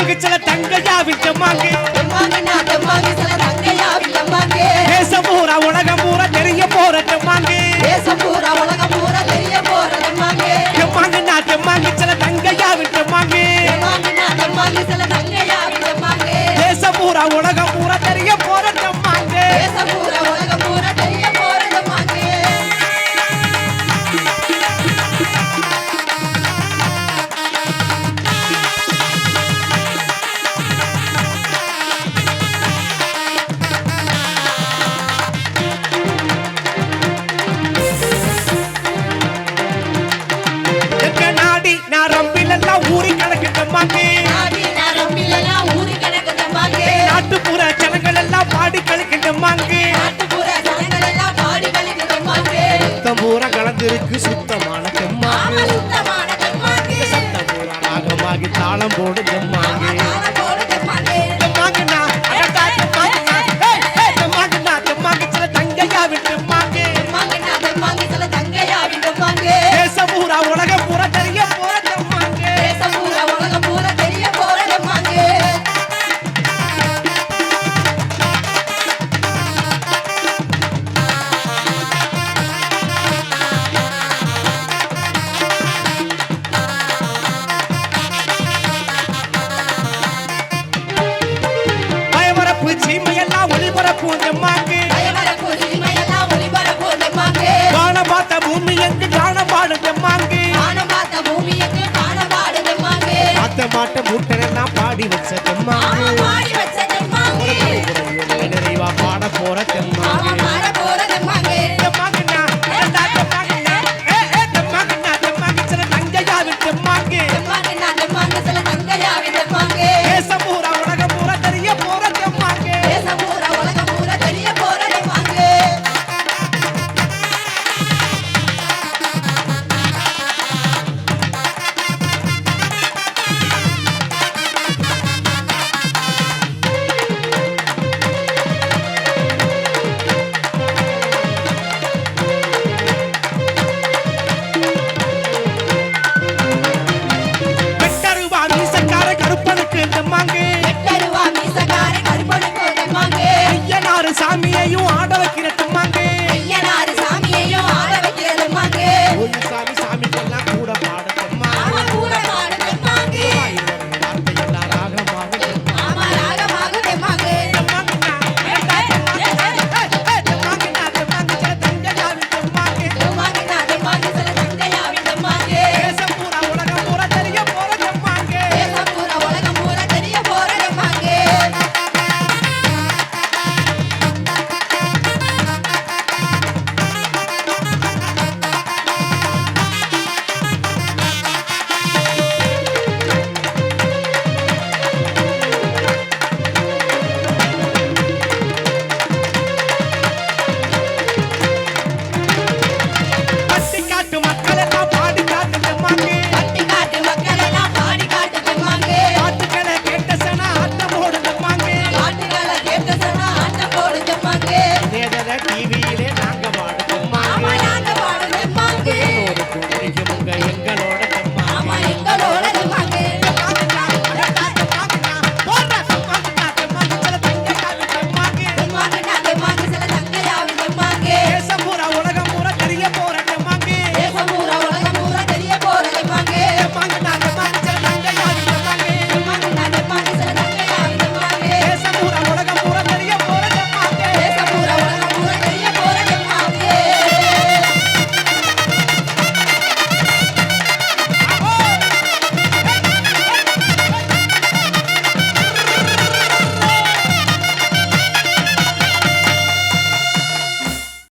தெம்மாங்கு சில தங்கையாவின் தெம்மாங்கு தேசம் பூரா உலகம் பூரா தெரிய போற தெம்மாங்கு தெம்மாங்குன்னா தெம்மாங்கு சில தங்கையாவின் தெம்மாங்கு தேசம் பூரா உலகம் பூரா தெரிய போற தெம்மாங்கு நாட்டுப்புற ஜனங்கள் எல்லாம் பாடி கலக்கிட்டமாங்க பூரா கலந்திருக்கு சுத்தமான தெம்மாங்கு சத்தம் பூரா ராகமாகி தாளம் போடு தெம்மாங்கு தெம்மாங்கு சில தங்கையாவின் தெம்மாங்கு தேசம் பூரா உலகம் பூரா தெரிய போற தெம்மாங்கு சீமையெல்லாம் ஒளிபரப்பு தெம்மாங்கு வானம் பார்த்த பூமி எங்கு காண பாடு தெம்மாங்கு மாட்ட மூட்டனெல்லாம் பாடி வச்ச தெம்மாங்கு